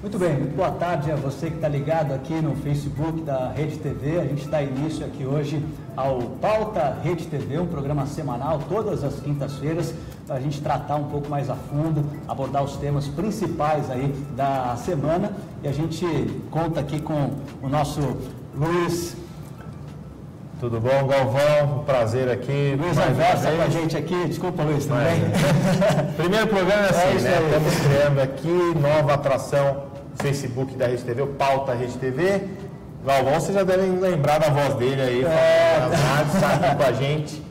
Muito bem, muito boa tarde a você que está ligado aqui no Facebook da Rede TV. A gente dá início aqui hoje ao Pauta Rede TV, um programa semanal, todas as quintas-feiras, para a gente tratar um pouco mais a fundo, abordar os temas principais aí da semana. E a gente conta aqui com o nosso Luiz. Tudo bom, Galvão? Um prazer aqui. Luiz Anversa com a gente aqui. Desculpa, Luiz, tudo bem? Primeiro programa é assim, né? Estamos criando aqui nova atração Facebook da Rede TV, o Pauta Rede TV. Galvão, vocês já devem lembrar da voz dele aí. Está aqui com a gente.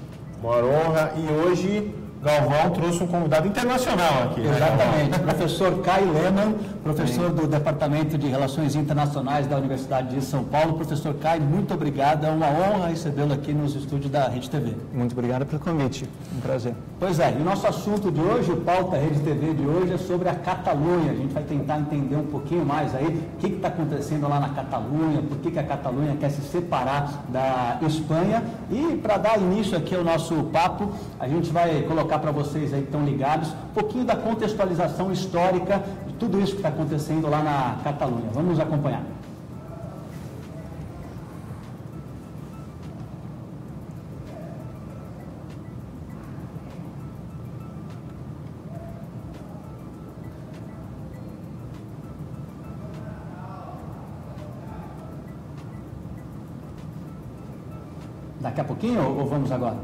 Uma honra. E hoje, Galvão trouxe um convidado internacional aqui. Exatamente. Né, professor Caio Lehmann, professor do Departamento de Relações Internacionais da Universidade de São Paulo. Professor Caio, muito obrigado. É uma honra recebê-lo aqui nos estúdios da Rede TV. Muito obrigado pelo convite. Um prazer. Pois é, e o nosso assunto de hoje, o Pauta Rede TV de hoje, é sobre a Catalunha. A gente vai tentar entender um pouquinho mais aí o que está acontecendo lá na Catalunha, por que a Catalunha quer se separar da Espanha. E para dar início aqui ao nosso papo, a gente vai colocar para vocês aí que estão ligados um pouquinho da contextualização histórica de tudo isso que está acontecendo lá na Catalunha. Vamos nos acompanhar. Daqui a pouquinho ou vamos agora?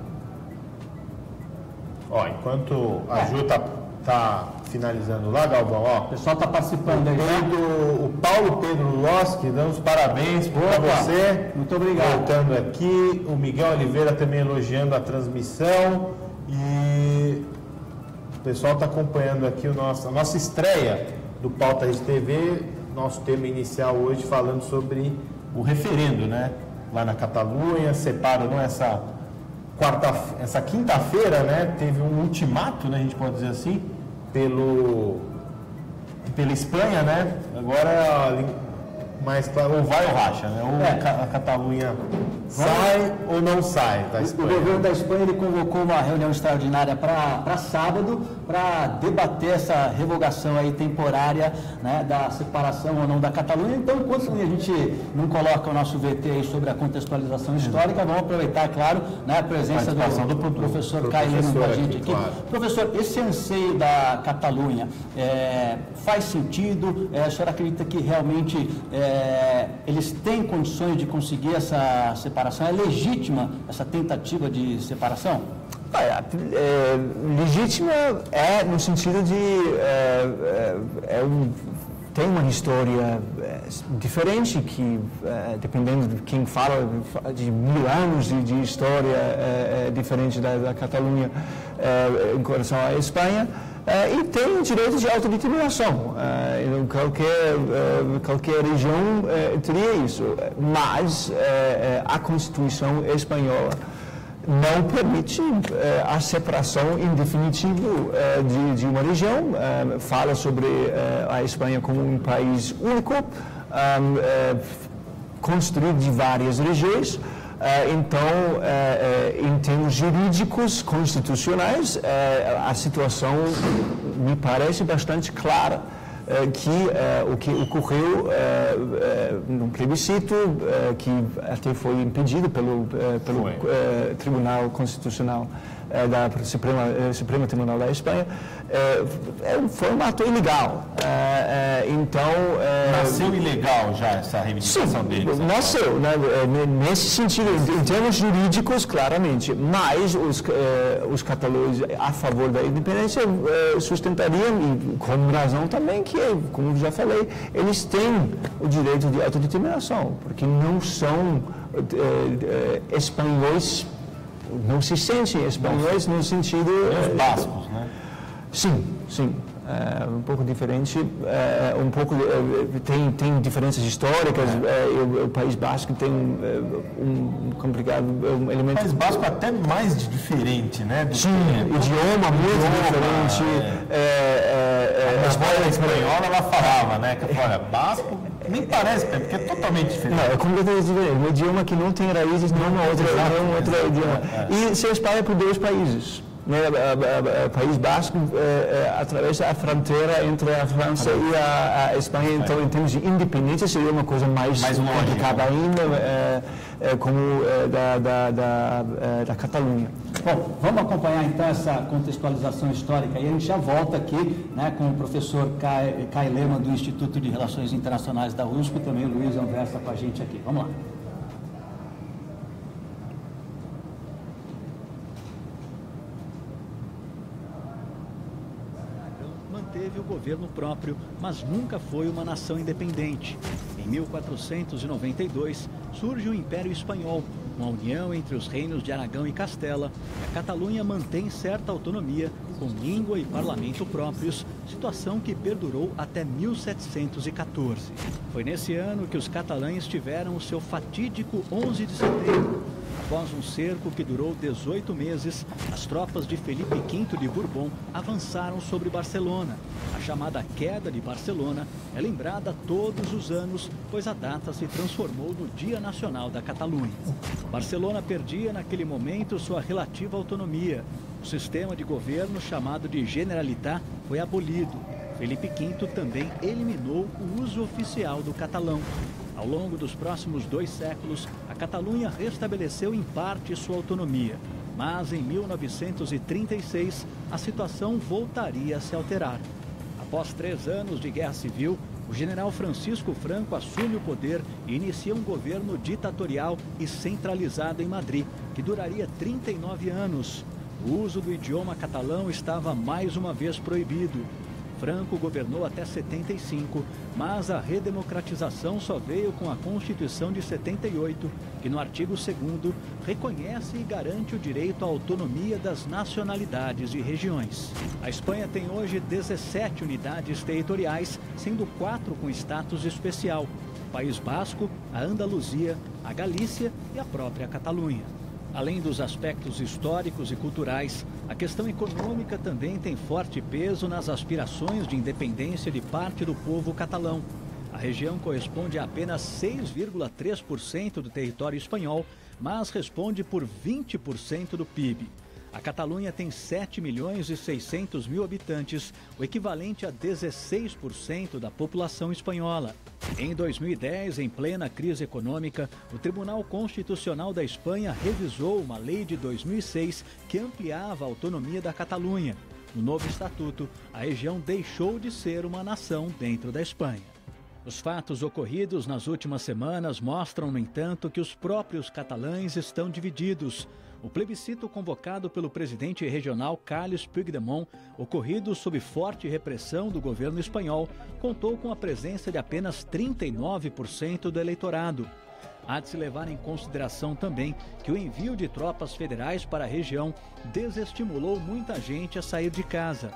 Ó, enquanto a Ju tá finalizando lá, Galvão, ó. O pessoal está participando aí. O Paulo Pedro Loski, damos parabéns para você. Muito obrigado. Voltando aqui, o Miguel Oliveira também elogiando a transmissão. E o pessoal está acompanhando aqui a nossa estreia do Pauta Rede TV. Nosso tema inicial hoje falando sobre o referendo, né? Lá na Catalunha, separam essa quinta-feira, né, teve um ultimato, né, a gente pode dizer assim, pela Espanha, né, agora mais claro, ou vai ou racha, né, ou a Catalunha sai ou não sai da Espanha. O governo da Espanha ele convocou uma reunião extraordinária para sábado para debater essa revogação aí temporária, né, da separação ou não da Catalunha. Então, enquanto a gente não coloca o nosso VT aí sobre a contextualização histórica, vamos aproveitar, claro, né, a presença do professor Caio Lehmann com a gente aqui. Claro. Professor, esse anseio da Catalunha faz sentido? A senhora acredita que realmente eles têm condições de conseguir essa separação? É legítima essa tentativa de separação? Legítima no sentido de tem uma história diferente que, dependendo de quem fala, de 1000 anos de história diferente da Catalunha em relação à Espanha. E tem direito de autodeterminação. Qualquer região teria isso. Mas a Constituição espanhola não permite a separação em definitivo de uma região. Fala sobre a Espanha como um país único, construído de várias regiões. Então, em termos jurídicos, constitucionais, a situação me parece bastante clara, o que ocorreu num plebiscito que até foi impedido pelo Tribunal Constitucional da Suprema Tribunal da Espanha, é um formato ilegal. Nasceu ilegal já essa reivindicação deles? Nasceu, né, nesse sentido, em termos jurídicos, claramente, mas os catalães a favor da independência sustentariam, e com razão também, que, como já falei, eles têm o direito de autodeterminação, porque não são espanhóis, não se sentem espanhóis no sentido... Os bascos, né? Sim. Um pouco diferente, tem diferenças históricas. O País Basco tem um complicado elemento. O País Basco até mais diferente, né? Idioma muito diferente. A escola espanhola ela falava, né? Que olha, basco nem parece, porque é totalmente diferente. Não, é completamente diferente. Um idioma que não tem raízes, não é outro idioma. E se espalha por 2 países. né, País Basco atravessa a fronteira entre a França e a Espanha, então em termos de independência seria uma coisa mais complicada ainda, como da Catalunha. Bom, vamos acompanhar então essa contextualização histórica e a gente já volta aqui, né, com o professor Kai Lehmann do Instituto de Relações Internacionais da USP e também o Luiz Anversa com a gente aqui. Vamos lá. Teve o governo próprio, mas nunca foi uma nação independente. Em 1492, surge o Império Espanhol, uma união entre os reinos de Aragão e Castela. A Catalunha mantém certa autonomia, com língua e parlamento próprios, situação que perdurou até 1714. Foi nesse ano que os catalães tiveram o seu fatídico 11 de setembro. Após um cerco que durou 18 meses, as tropas de Felipe V de Bourbon avançaram sobre Barcelona. A chamada Queda de Barcelona é lembrada todos os anos, pois a data se transformou no Dia Nacional da Catalunha. Barcelona perdia naquele momento sua relativa autonomia. O sistema de governo chamado de Generalitat foi abolido. Felipe V também eliminou o uso oficial do catalão. Ao longo dos próximos 2 séculos, a Catalunha restabeleceu em parte sua autonomia. Mas em 1936, a situação voltaria a se alterar. Após 3 anos de guerra civil, o general Francisco Franco assume o poder e inicia um governo ditatorial e centralizado em Madrid, que duraria 39 anos. O uso do idioma catalão estava mais uma vez proibido. Franco governou até 75, mas a redemocratização só veio com a Constituição de 78, que no artigo 2º reconhece e garante o direito à autonomia das nacionalidades e regiões. A Espanha tem hoje 17 unidades territoriais, sendo 4 com status especial: o País Basco, a Andaluzia, a Galícia e a própria Catalunha. Além dos aspectos históricos e culturais, a questão econômica também tem forte peso nas aspirações de independência de parte do povo catalão. A região corresponde a apenas 6,3% do território espanhol, mas responde por 20% do PIB. A Catalunha tem 7.600.000 habitantes, o equivalente a 16% da população espanhola. Em 2010, em plena crise econômica, o Tribunal Constitucional da Espanha revisou uma lei de 2006 que ampliava a autonomia da Catalunha. No novo estatuto, a região deixou de ser uma nação dentro da Espanha. Os fatos ocorridos nas últimas semanas mostram, no entanto, que os próprios catalães estão divididos. O plebiscito convocado pelo presidente regional Carles Puigdemont, ocorrido sob forte repressão do governo espanhol, contou com a presença de apenas 39% do eleitorado. Há de se levar em consideração também que o envio de tropas federais para a região desestimulou muita gente a sair de casa.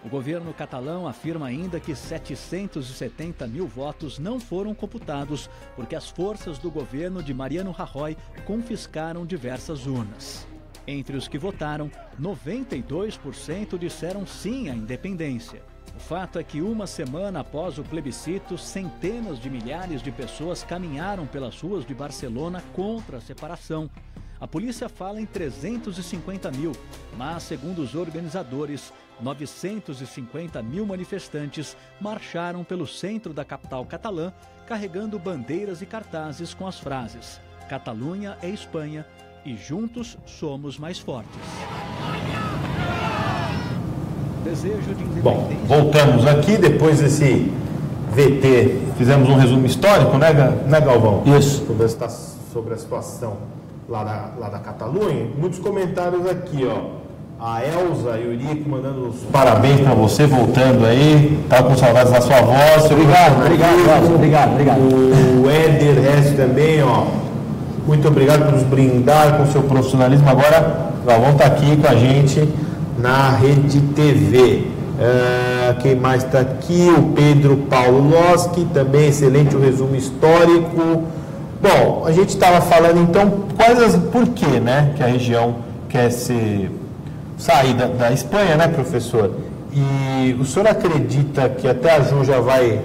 O governo catalão afirma ainda que 770.000 votos não foram computados porque as forças do governo de Mariano Rajoy confiscaram diversas urnas. Entre os que votaram, 92% disseram sim à independência. O fato é que uma semana após o plebiscito, centenas de milhares de pessoas caminharam pelas ruas de Barcelona contra a separação. A polícia fala em 350.000, mas, segundo os organizadores, 950.000 manifestantes marcharam pelo centro da capital catalã, carregando bandeiras e cartazes com as frases: "Catalunha é Espanha e juntos somos mais fortes." Desejo de independência. Bom, voltamos aqui depois desse VT. Fizemos um resumo histórico, né, Galvão? Isso. Sobre a situação lá da Catalunha. Muitos comentários aqui, ó. A Elza Eurico mandando os parabéns para você, voltando aí. Estava com saudades da sua voz. Obrigado, Elza. Obrigado. O Éder Hess também, ó. Muito obrigado por nos brindar com o seu profissionalismo. Agora, o Galvão está aqui com a gente na Rede TV. Quem mais está aqui? O Pedro Paulo Loschi, também excelente o resumo histórico. Bom, a gente estava falando então por que, né, que a região quer sair da Espanha, né, professor? E o senhor acredita que até a Ju já vai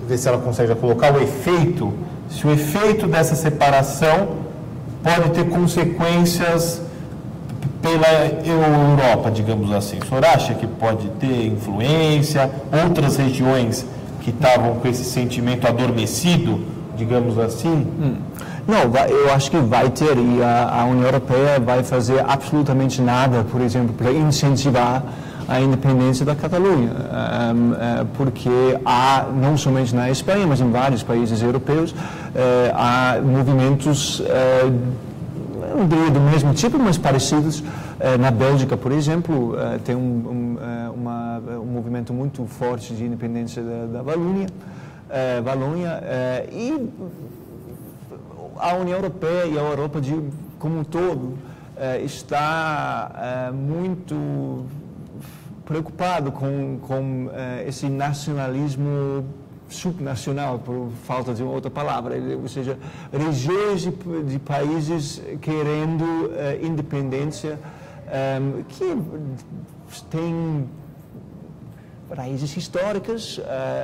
ver se ela consegue já colocar o efeito, se o efeito dessa separação pode ter consequências pela Europa, digamos assim? O senhor acha que pode ter influência? Outras regiões que estavam com esse sentimento adormecido, digamos assim? Não, eu acho que vai ter, e a União Europeia vai fazer absolutamente nada, por exemplo, para incentivar a independência da Catalunha, porque há, não somente na Espanha, mas em vários países europeus, há movimentos, não diria do mesmo tipo, mas parecidos. Na Bélgica, por exemplo, tem um movimento muito forte de independência da Valônia, e a União Europeia e a Europa como um todo está muito preocupado com esse nacionalismo subnacional, por falta de uma outra palavra, ou seja, regiões de países querendo independência que têm raízes históricas,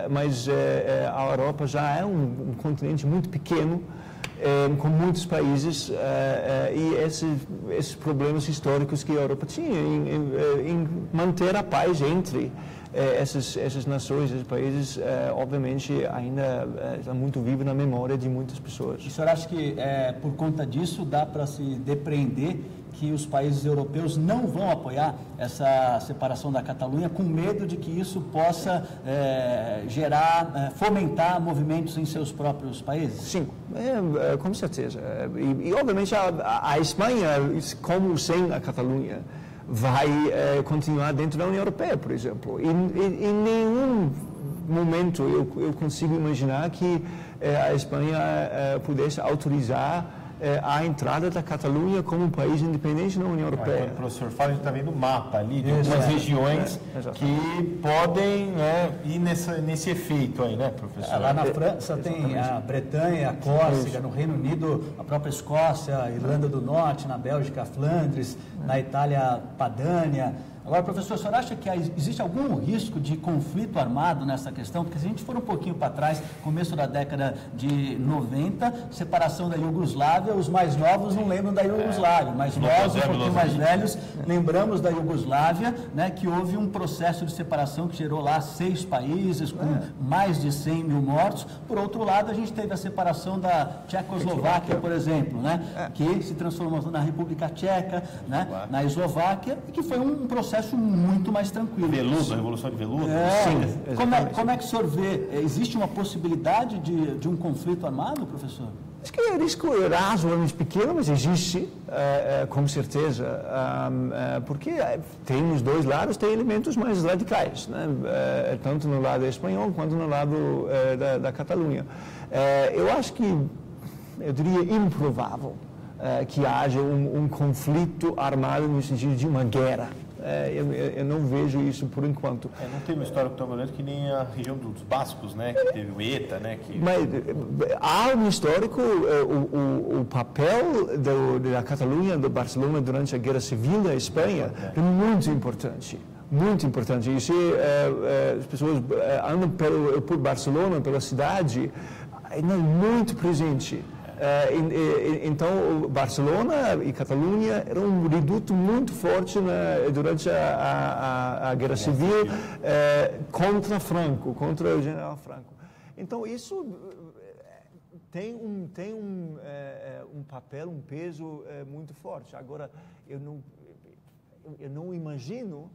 mas a Europa já é um continente muito pequeno, com muitos países, e esses problemas históricos que a Europa tinha em manter a paz entre essas nações, esses países, obviamente ainda está muito vivo na memória de muitas pessoas. E o senhor acha que por conta disso dá para se depreender que os países europeus não vão apoiar essa separação da Catalunha, com medo de que isso possa fomentar movimentos em seus próprios países? Sim, com certeza. E obviamente a Espanha, como sem a Catalunha, vai continuar dentro da União Europeia, por exemplo. Em nenhum momento eu consigo imaginar que a Espanha pudesse autorizar a entrada da Catalunha como um país independente na União Europeia. Quando o professor fala, a gente está vendo o mapa ali de algumas regiões que podem ir nesse efeito aí, né, professor? Lá na França tem a Bretanha, a Córcega, no Reino Unido a própria Escócia, a Irlanda do Norte, na Bélgica a Flandres, na Itália Padânia. Agora, professor, o senhor acha que existe algum risco de conflito armado nessa questão? Porque se a gente for um pouquinho para trás, começo da década de 90, separação da Iugoslávia, os mais novos não lembram da Iugoslávia, mas nós, um pouquinho mais velhos, lembramos da Iugoslávia, né, que houve um processo de separação que gerou lá 6 países, com mais de 100 mil mortos. Por outro lado, a gente teve a separação da Tchecoslováquia, por exemplo, né, que se transformou na República Tcheca, né, na Eslováquia, e que foi um processo muito mais tranquilo. Veludo, a Revolução de Veludo? Sim. Como é que o senhor vê? Existe uma possibilidade de um conflito armado, professor? Acho que é risco razoavelmente pequeno, mas existe, com certeza, porque tem nos dois lados, tem elementos mais radicais, né? Tanto no lado espanhol quanto no lado da Catalunha. Eu acho que, eu diria, improvável que haja um conflito armado no sentido de uma guerra. Eu não vejo isso por enquanto. Não tem uma história tão grande que nem a região dos Bascos, né? Que teve o ETA, né? Mas há um histórico, o papel da Catalunha, de Barcelona durante a Guerra Civil da Espanha é muito importante. Muito importante. E se as pessoas andam por Barcelona, pela cidade, é muito presente. Então, Barcelona e Catalunha eram um reduto muito forte durante a Guerra Civil contra Franco, contra o general Franco. Então, isso tem um papel, um peso muito forte. Agora, eu não imagino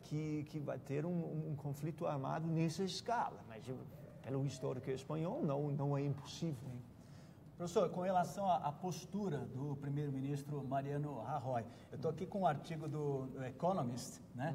que vai ter um conflito armado nessa escala, mas pelo histórico espanhol não é impossível. Professor, com relação à postura do primeiro-ministro Mariano Rajoy, eu estou aqui com um artigo do Economist, né,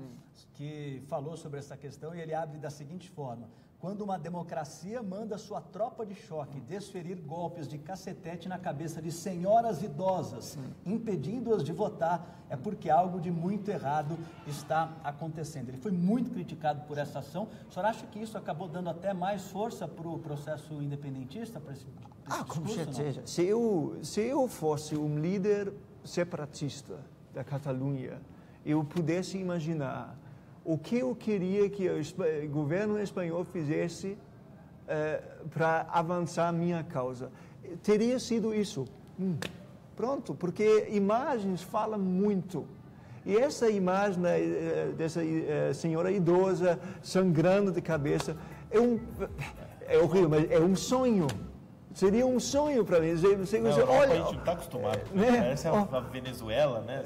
que falou sobre essa questão, e ele abre da seguinte forma: quando uma democracia manda sua tropa de choque desferir golpes de cacetete na cabeça de senhoras idosas, impedindo-as de votar, é porque algo de muito errado está acontecendo. Ele foi muito criticado por essa ação. O senhor acha que isso acabou dando até mais força para o processo independentista? Para esse discurso, com certeza. Se eu fosse um líder separatista da Catalunha, eu pudesse imaginar o que eu queria que o governo espanhol fizesse para avançar a minha causa, teria sido isso. Pronto, porque imagens falam muito. E essa imagem dessa senhora idosa, sangrando de cabeça, é horrível, mas é um sonho. Seria um sonho para mim. Você olha, a gente não está acostumado. Parece a Venezuela, né?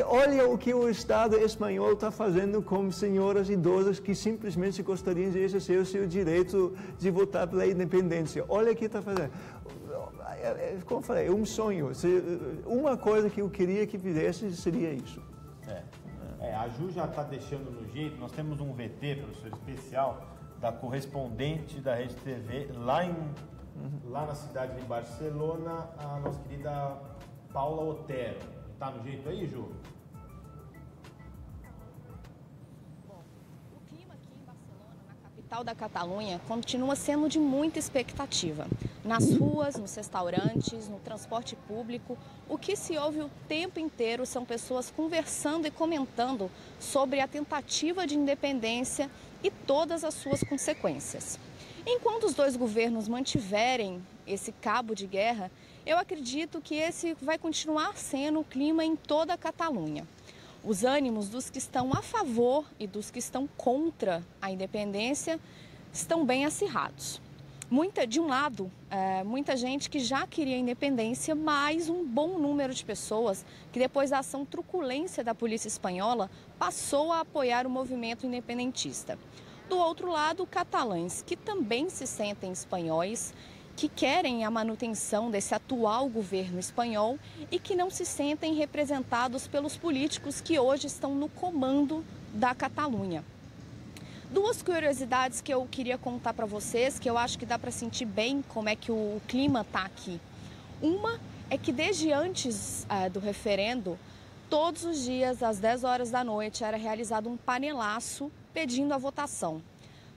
Olha o que o Estado espanhol está fazendo com senhoras idosas que simplesmente gostariam de exercer o seu direito de votar pela independência. Olha o que está fazendo. Como eu falei, é um sonho. Uma coisa que eu queria que fizesse seria isso. A Ju já está deixando no jeito. Nós temos um VT, professor, especial da correspondente da Rede TV lá na cidade de Barcelona, a nossa querida Paula Otero. Está no jeito aí, Ju? O clima aqui em Barcelona, na capital da Catalunha, continua sendo de muita expectativa. Nas ruas, nos restaurantes, no transporte público, o que se ouve o tempo inteiro são pessoas conversando e comentando sobre a tentativa de independência e todas as suas consequências. Enquanto os dois governos mantiverem esse cabo de guerra, eu acredito que esse vai continuar sendo o clima em toda a Catalunha. Os ânimos dos que estão a favor e dos que estão contra a independência estão bem acirrados. De um lado, muita gente que já queria a independência, mas um bom número de pessoas que depois da ação truculência da polícia espanhola passou a apoiar o movimento independentista. Do outro lado, catalães que também se sentem espanhóis, que querem a manutenção desse atual governo espanhol e que não se sentem representados pelos políticos que hoje estão no comando da Catalunha. Duas curiosidades que eu queria contar para vocês, que eu acho que dá para sentir bem como é que o clima está aqui. Uma é que desde antes do referendo, todos os dias, às 10 horas da noite, era realizado um panelaço pedindo a votação.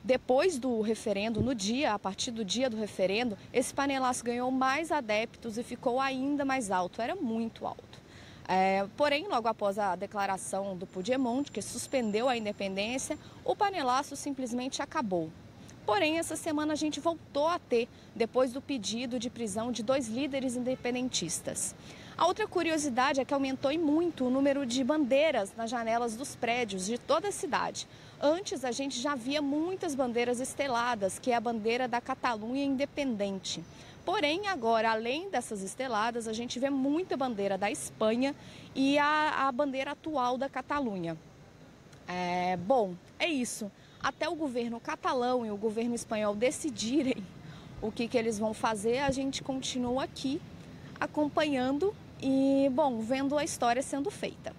Depois do referendo, a partir do dia do referendo, esse panelaço ganhou mais adeptos e ficou ainda mais alto, era muito alto. Porém, logo após a declaração do Puigdemont, que suspendeu a independência, o panelaço simplesmente acabou. Porém, essa semana a gente voltou a ter, depois do pedido de prisão de 2 líderes independentistas. A outra curiosidade é que aumentou muito o número de bandeiras nas janelas dos prédios de toda a cidade. Antes, a gente já via muitas bandeiras esteladas, que é a bandeira da Catalunha independente. Porém, agora, além dessas esteladas, a gente vê muita bandeira da Espanha e a bandeira atual da Catalunha. Bom, é isso. Até o governo catalão e o governo espanhol decidirem o que eles vão fazer, a gente continua aqui acompanhando e, bom, vendo a história sendo feita.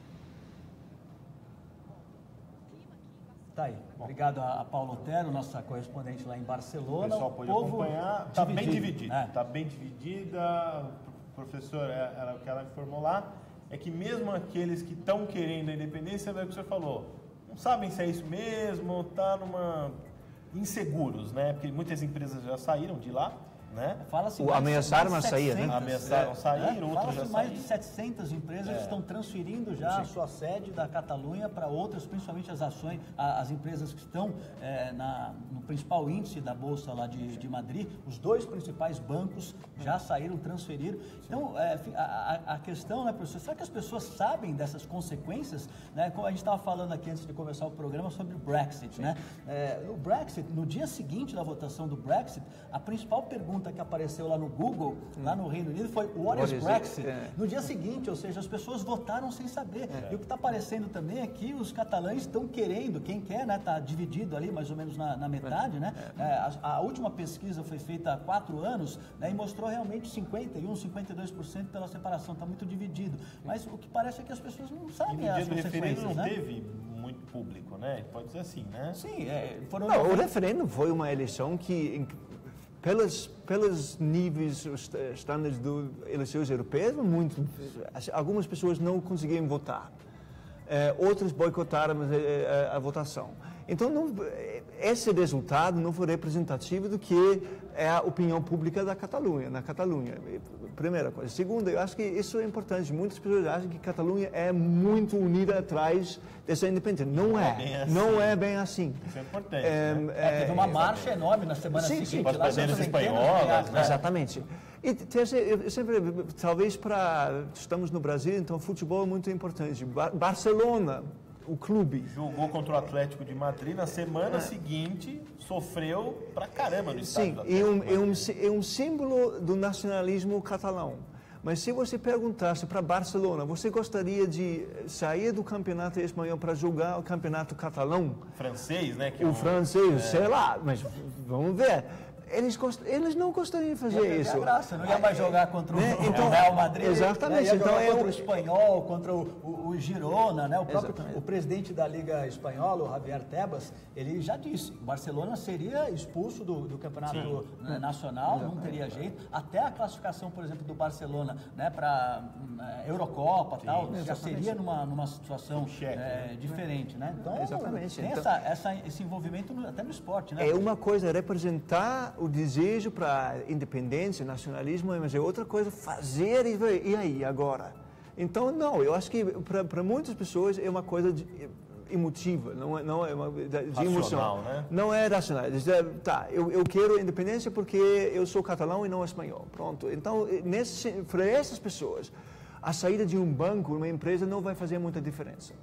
Tá aí. Obrigado a Paula Otero, nossa correspondente lá em Barcelona. O pessoal pode acompanhar. Está bem dividido. Está bem dividida. O professor, o que ela informou lá, é que mesmo aqueles que estão querendo a independência, é o que você falou, não sabem se é isso mesmo, tá inseguros, né? Porque muitas empresas já saíram de lá, né? Fala-se ameaçaram a sair, né? Ameaçaram sair, outros já saíram. Mais de 700 empresas estão transferindo já a sua sede da Catalunha para outras, principalmente as empresas que estão no principal índice da Bolsa lá de Madrid. Os 2 principais bancos já saíram, transferiram. Então, a questão, né, professor, será que as pessoas sabem dessas consequências? Né? Como a gente estava falando aqui antes de começar o programa sobre o Brexit, né? O Brexit, no dia seguinte da votação do Brexit, a principal pergunta que apareceu lá no Google, lá no Reino Unido, foi What is Brexit? No dia seguinte, ou seja, as pessoas votaram sem saber. E o que está aparecendo também é que os catalães estão querendo, quem quer, né, está dividido ali mais ou menos na metade, né? A última pesquisa foi feita há 4 anos, né, e mostrou realmente 51%, 52% pela separação, está muito dividido. Mas o que parece é que as pessoas não sabem as consequências, não né? teve muito público, né? Pode ser assim, né? Sim, o referendo foi uma eleição que pelos níveis, os estándares das eleições europeias, algumas pessoas não conseguiam votar. Outras boicotaram a votação. Então, esse resultado não foi representativo do que é a opinião pública na Catalunha. Primeira coisa. Segunda, eu acho que isso é importante. Muitas pessoas acham que a Catalunha é muito unida atrás dessa independência. Não é bem assim. Isso é importante. Teve uma marcha enorme na semana seguinte. Com as bandeiras espanholas, né? Exatamente. E eu sempre, talvez estamos no Brasil, então futebol é muito importante. Barcelona, o clube. Jogou contra o Atlético de Madrid, na semana seguinte sofreu pra caramba no estádio do Atlético. É um símbolo do nacionalismo catalão. Mas se você perguntasse para Barcelona, você gostaria de sair do campeonato espanhol para jogar o campeonato catalão? Francês, né? O francês, sei lá, mas vamos ver. Eles não gostariam de fazer isso. Graça, não ia mais jogar contra o então, Real Madrid. Exatamente. Ia jogar Então contra o Espanhol, contra o Girona, né? O presidente da Liga Espanhola, o Javier Tebas, ele já disse, o Barcelona seria expulso do campeonato nacional, não teria jeito. Até a classificação, por exemplo, do Barcelona, né, para Eurocopa, tal, já seria numa situação diferente, né? Então, tem esse envolvimento até no esporte, né? É uma coisa representar o desejo para independência, nacionalismo, mas é outra coisa fazer e aí, agora? Então, não, eu acho que para muitas pessoas é uma coisa emotiva, não é uma de emoção. Né? Não é racional. Eu quero independência porque eu sou catalão e não espanhol. Pronto. Então, para essas pessoas, a saída de um banco, uma empresa, não vai fazer muita diferença.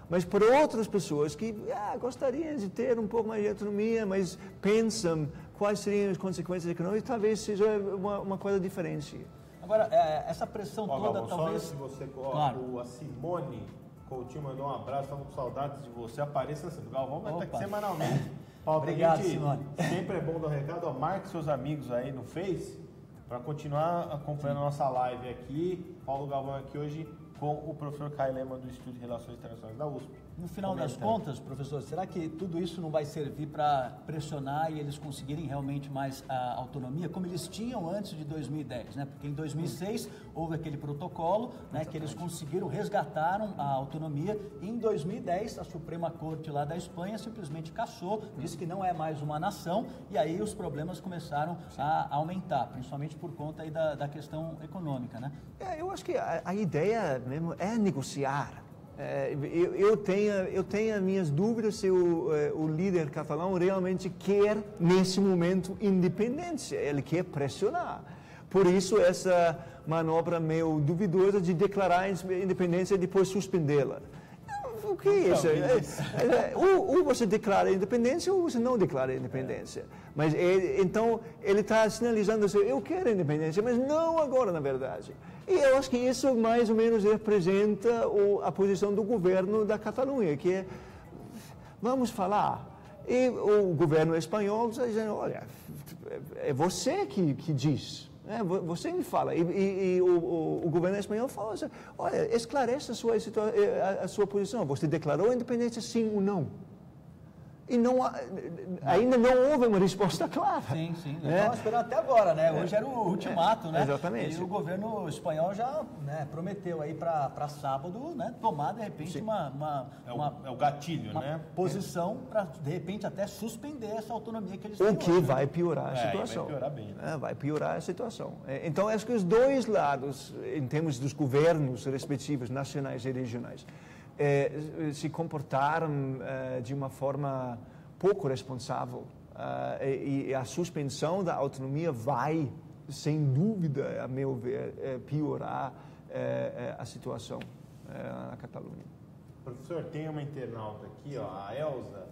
Mas para outras pessoas que gostariam de ter um pouco mais de autonomia, mas pensam quais seriam as consequências econômicas, talvez seja uma coisa diferente. Agora, essa pressão toda, talvez... Só se você coloca a Simone Coutinho mandou um abraço, estamos com saudades de você. Apareça assim, o Galvão vai estar aqui semanalmente. Obrigado, Simone. Sempre é bom dar um recado, marque seus amigos aí no Face para continuar acompanhando a nossa live aqui. Paulo Galvão aqui hoje com o professor Caio Lema do Instituto de Relações Internacionais da USP. No final das contas, professor, será que tudo isso não vai servir para pressionar e eles conseguirem realmente mais a autonomia, como eles tinham antes de 2010, né? Porque em 2006 houve aquele protocolo, né, que eles conseguiram, resgataram a autonomia, e em 2010 a Suprema Corte lá da Espanha simplesmente cassou, disse que não é mais uma nação, e aí os problemas começaram a aumentar, principalmente por conta aí da questão econômica, né? Eu acho que a ideia mesmo é negociar. Eu tenho as minhas dúvidas se o líder catalão realmente quer, nesse momento, independência. Ele quer pressionar. Por isso, essa manobra meio duvidosa de declarar independência e depois suspendê-la. O que é isso? Ou você declara independência ou você não declara independência. Mas então ele está sinalizando assim, eu quero independência, mas não agora, na verdade. E eu acho que isso mais ou menos representa a posição do governo da Catalunha, que é, vamos falar. E o governo espanhol está dizendo, olha, é você que diz. Você me fala, e o governo espanhol fala assim, olha, esclareça a sua posição, você declarou a independência sim ou não? E ainda não houve uma resposta clara. Sim. Estamos esperando até agora, né? Hoje era o ultimato, né? Exatamente. E o governo espanhol já prometeu aí para sábado, né, tomar de repente é o gatilho, né? Posição para de repente até suspender essa autonomia que eles têm. O que vai piorar a situação. Vai piorar bem, né? Vai piorar a situação. Então, acho que os dois lados, em termos dos governos respectivos, nacionais e regionais, se comportaram de uma forma pouco responsável, e a suspensão da autonomia vai, sem dúvida, a meu ver, piorar a situação na Catalunha. Professor, tem uma internauta aqui, a Elza,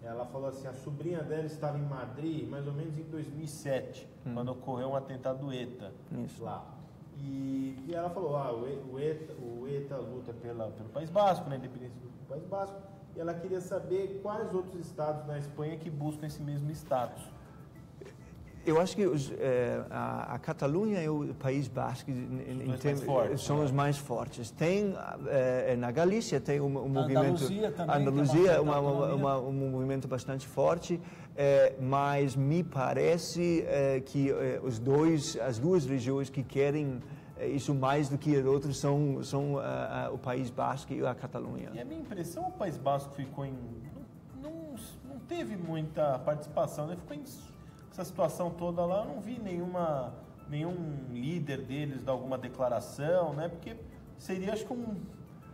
ela falou assim, a sobrinha dela estava em Madrid mais ou menos em 2007, quando ocorreu um atentado do ETA lá. E ela falou, o ETA luta pelo País Basco, na independência do País Basco, e ela queria saber quais outros estados na Espanha que buscam esse mesmo status. Eu acho que a Catalunha e o País Basco são os mais fortes. Tem, na Galícia tem um movimento... Andaluzia um movimento bastante forte, mas me parece que as duas regiões que querem isso mais do que outros são o País Basco e a Catalunha. E a minha impressão, o País Basco ficou não teve muita participação, né? Ficou essa situação toda lá, eu não vi nenhum líder deles dar alguma declaração, né? Porque seria, acho que um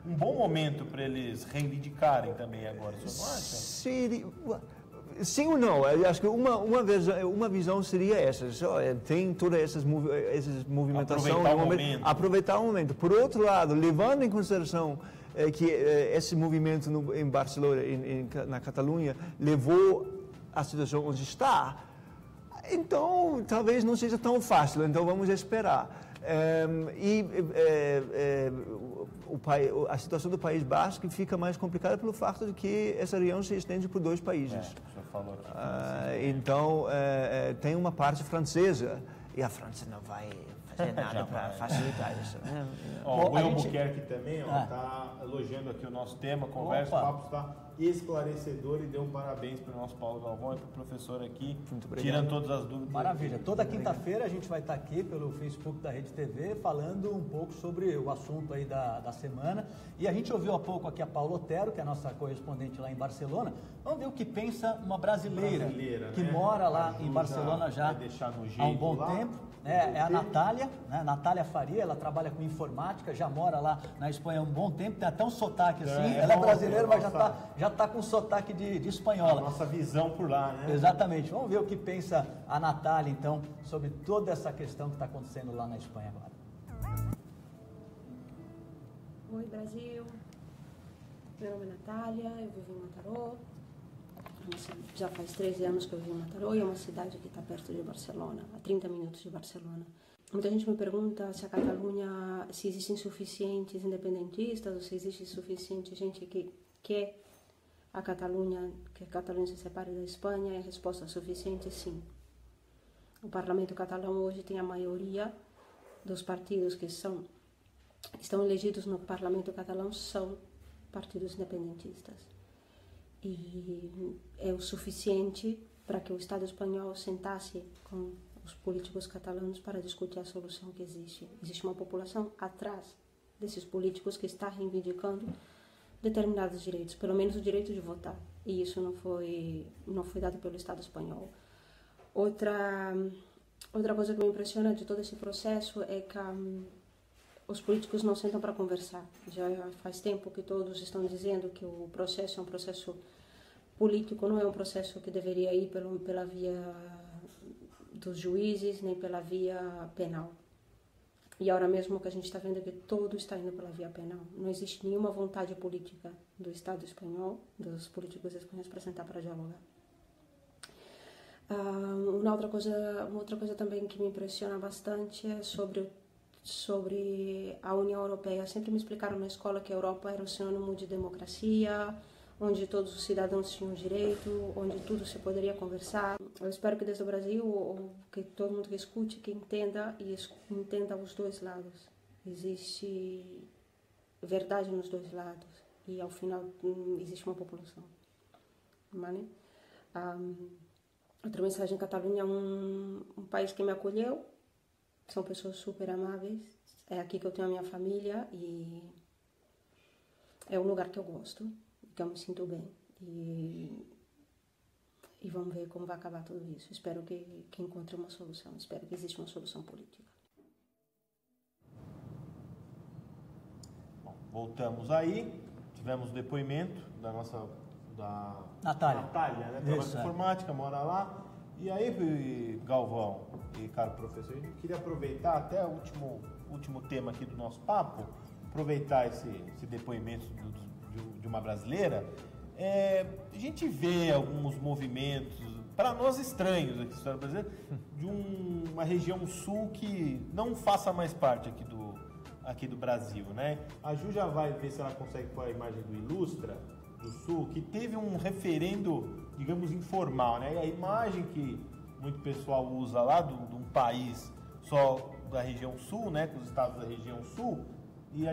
bom momento para eles reivindicarem também agora, você não acha? Sim ou não? Eu acho que uma visão seria essa. Tem toda essa movimentação. Aproveitar o momento. Por outro lado, levando em consideração que esse movimento em Barcelona, na Catalunha, levou à situação onde está, então talvez não seja tão fácil. Então vamos esperar. A situação do País Basco fica mais complicada pelo fato de que essa região se estende por 2 países. O senhor falou aqui. Então, tem uma parte francesa e a França não vai fazer nada para facilitar isso. O Albuquerque também está elogiando aqui o nosso tema, conversa, o papo está esclarecedor e deu um parabéns para o nosso Paulo Galvão e para o professor aqui, tirando todas as dúvidas. Maravilha. Toda quinta-feira a gente vai estar aqui pelo Facebook da Rede TV falando um pouco sobre o assunto aí da semana. E a gente ouviu há pouco aqui a Paula Otero, que é a nossa correspondente lá em Barcelona. Vamos ver o que pensa uma brasileira que mora lá em Barcelona já há um bom tempo. É a Natália, né? Natália Faria, ela trabalha com informática, já mora lá na Espanha há um bom tempo, tem até um sotaque assim, ela é brasileira, mas já está com sotaque de espanhola. Nossa visão por lá, né? Exatamente, vamos ver o que pensa a Natália então sobre toda essa questão que está acontecendo lá na Espanha agora. Oi Brasil, meu nome é Natália, eu vivo em Mataró. Já faz 13 anos que eu vivo em Mataró e é uma cidade que está perto de Barcelona, a 30 minutos de Barcelona. Muita gente me pergunta se a Catalunha, se existem suficientes independentistas ou se existe suficiente gente que quer que a Catalunha se separe da Espanha. E a resposta é suficiente, sim. O Parlamento catalão hoje tem a maioria dos partidos que estão elegidos no Parlamento catalão são partidos independentistas. E é o suficiente para que o Estado espanhol sentasse com os políticos catalães para discutir a solução que existe. Existe uma população atrás desses políticos que está reivindicando determinados direitos, pelo menos o direito de votar. E isso não foi dado pelo Estado espanhol. Outra coisa que me impressiona de todo esse processo é que os políticos não sentam para conversar. Já faz tempo que todos estão dizendo que o processo é um processo político, não é um processo que deveria ir pela via dos juízes, nem pela via penal. E agora mesmo o que a gente está vendo é que todo está indo pela via penal. Não existe nenhuma vontade política do Estado espanhol, dos políticos espanhóis, para sentar para dialogar. Uma outra coisa também que me impressiona bastante é sobre a União Europeia. Sempre me explicaram na escola que a Europa era um sinônimo de democracia, onde todos os cidadãos tinham direito, onde tudo se poderia conversar. Eu espero que desde o Brasil, que todo mundo que escute, que entenda os dois lados. Existe verdade nos dois lados e ao final existe uma população. Vale? Outra mensagem: Catalunha é um país que me acolheu. São pessoas super amáveis. É aqui que eu tenho a minha família e é um lugar que eu gosto, que eu me sinto bem. E vamos ver como vai acabar tudo isso. Espero que encontre uma solução. Espero que exista uma solução política. Bom, voltamos aí. Tivemos o depoimento da Natália, né? Trabalha com informática, mora lá. E aí, Galvão e caro professor, eu queria aproveitar até o último tema aqui do nosso papo, aproveitar esse depoimento de uma brasileira. A gente vê alguns movimentos, para nós estranhos aqui na história brasileira, de uma região sul que não faça mais parte aqui do Brasil, né? A Ju já vai ver se ela consegue pôr a imagem do Ilustra, do Sul, que teve um referendo, digamos, informal, né? E a imagem que muito pessoal usa lá de um país só da região Sul, né? Com os estados da região Sul, e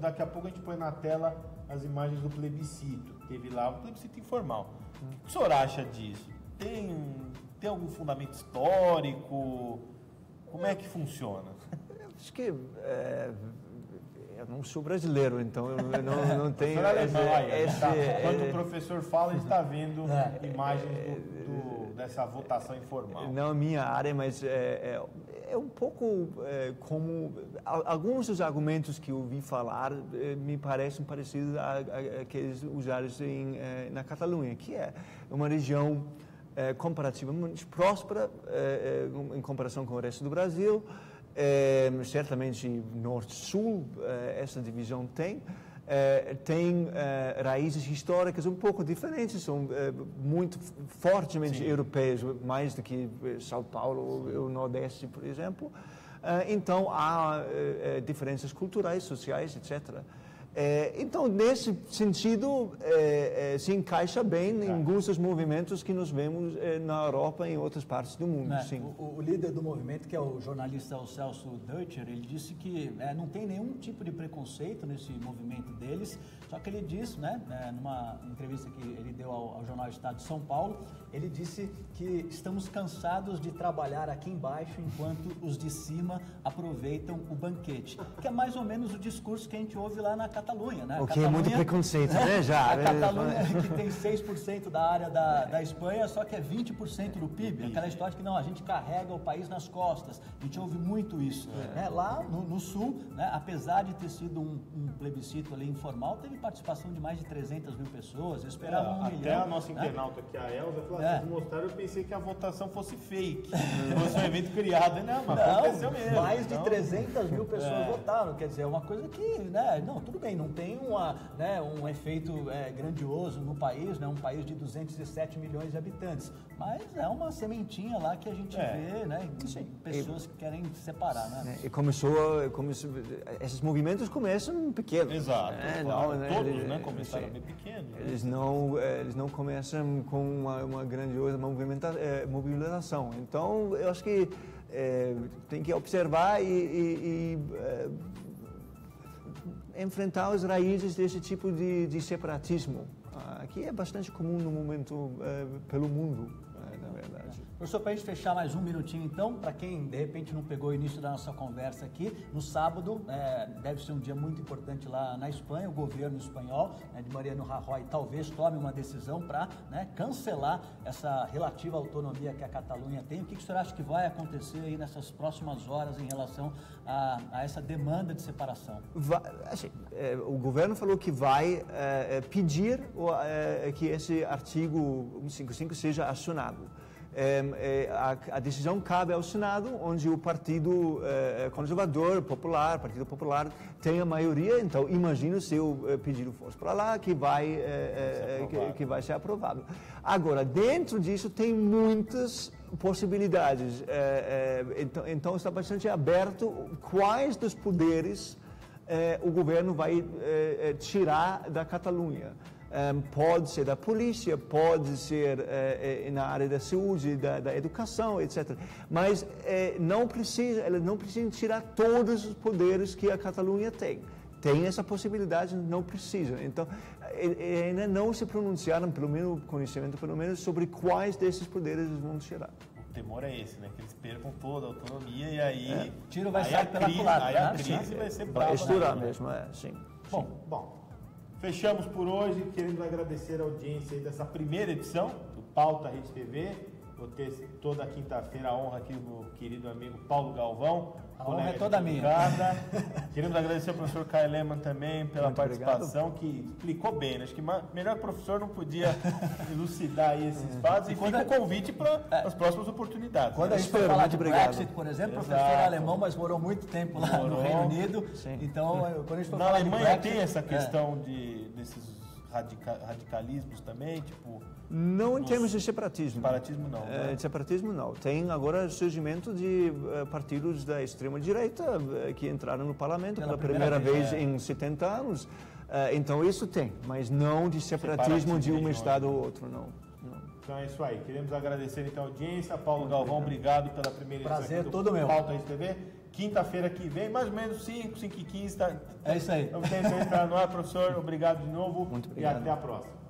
daqui a pouco a gente põe na tela as imagens do plebiscito. Teve lá um plebiscito informal. O que o senhor acha disso? Tem algum fundamento histórico? Como é que funciona? Acho que eu não sou brasileiro, então eu não tenho Quando o professor fala, a gente está vendo imagens dessa votação informal? Não é minha área, mas é um pouco como... Alguns dos argumentos que eu ouvi falar me parecem parecidos àqueles usados na Catalunha, que é uma região comparativamente próspera em comparação com o resto do Brasil. Certamente norte-sul essa divisão tem raízes históricas um pouco diferentes, são muito fortemente europeias, mais do que São Paulo ou o Nordeste, por exemplo. Então há diferenças culturais, sociais, etc. Então, nesse sentido, se encaixa bem em alguns dos movimentos que nós vemos na Europa e em outras partes do mundo. Sim. O líder do movimento, que é o jornalista Celso Deutscher, ele disse que não tem nenhum tipo de preconceito nesse movimento deles, só que ele disse, numa entrevista que ele deu ao Jornal Estado de São Paulo, ele disse que estamos cansados de trabalhar aqui embaixo enquanto os de cima aproveitam o banquete, que é mais ou menos o discurso que a gente ouve lá na Catalunha, né? O que é muito preconceito, né? Já. A Catalunha, que tem 6% da área da Espanha, só que é 20% do PIB. Aquela história de que não, a gente carrega o país nas costas. A gente ouve muito isso. Lá no sul, apesar de ter sido um plebiscito ali informal, teve participação de mais de 300 mil pessoas. Esperavam 1 milhão. Até a nossa internauta aqui, a Elza, falou assim, mostraram, eu pensei que a votação fosse fake. Fosse um evento criado. Mas aconteceu mesmo. Mais de 300 mil pessoas votaram. Quer dizer, é uma coisa que, não, tudo bem, não tem um efeito grandioso no país, um país de 207 milhões de habitantes, mas é uma sementinha lá que a gente vê, pessoas que querem separar, E começou, esses movimentos começam pequenos. Exato. Todos, começaram bem pequenos. Eles não começam com uma grandiosa mobilização. Então, eu acho que tem que observar e enfrentar as raízes desse tipo de separatismo, que é bastante comum no momento pelo mundo, na verdade. Professor, para a gente fechar mais um minutinho então, para quem de repente não pegou o início da nossa conversa aqui, no sábado deve ser um dia muito importante lá na Espanha, o governo espanhol de Mariano Rajoy talvez tome uma decisão para cancelar essa relativa autonomia que a Catalunha tem. O que o senhor acha que vai acontecer aí nessas próximas horas em relação a essa demanda de separação? O governo falou que vai pedir que esse artigo 155 seja acionado. A decisão cabe ao Senado, onde o Partido Conservador, Partido Popular, tem a maioria. Então, imagino se o pedido fosse para lá, que vai ser aprovado. Agora, dentro disso tem muitas possibilidades. Então, está bastante aberto quais dos poderes o governo vai tirar da Catalunha. Pode ser da polícia, pode ser na área da saúde, da educação, etc. Mas eles não precisam tirar todos os poderes que a Catalunha tem. Tem essa possibilidade, não precisam. Então, ainda não se pronunciaram, pelo menos conhecimento, sobre quais desses poderes eles vão tirar. O temor é esse, que eles percam toda a autonomia e aí... O tiro vai sair pela culatra. Aí a crise vai ser brava. Vai estourar mesmo, sim. Bom, fechamos por hoje. Queremos agradecer a audiência aí dessa primeira edição do Pauta Rede TV. Vou ter toda quinta-feira a honra aqui do querido amigo Paulo Galvão. A honra é toda minha. Queremos agradecer ao professor Kai Lehmann também pela muito participação, obrigado. que explicou bem. Acho que melhor professor não podia elucidar aí esses fatos. E fica o convite para as próximas oportunidades. Quando a gente for falar de Brexit, por exemplo, o professor é alemão, mas morou muito tempo lá no Reino Unido. Sim. Então, quando a gente for na falar Alemanha de Brexit... tem essa questão desses radicalismos também, tipo... Não em termos de separatismo. Separatismo não. Separatismo não. Tem agora o surgimento de partidos da extrema-direita que entraram no parlamento pela primeira vez em 70 anos. Então isso tem, mas não de separatismo de um estado ou outro, não. Então é isso aí. Queremos agradecer então a audiência. Paulo Galvão, obrigado pela primeira edição. Prazer todo meu. Pauta Rede TV. Quinta-feira que vem, mais ou menos 5h15. É isso aí. Vamos ter que entrar no ar, professor. Obrigado de novo. Muito obrigado. E até a próxima.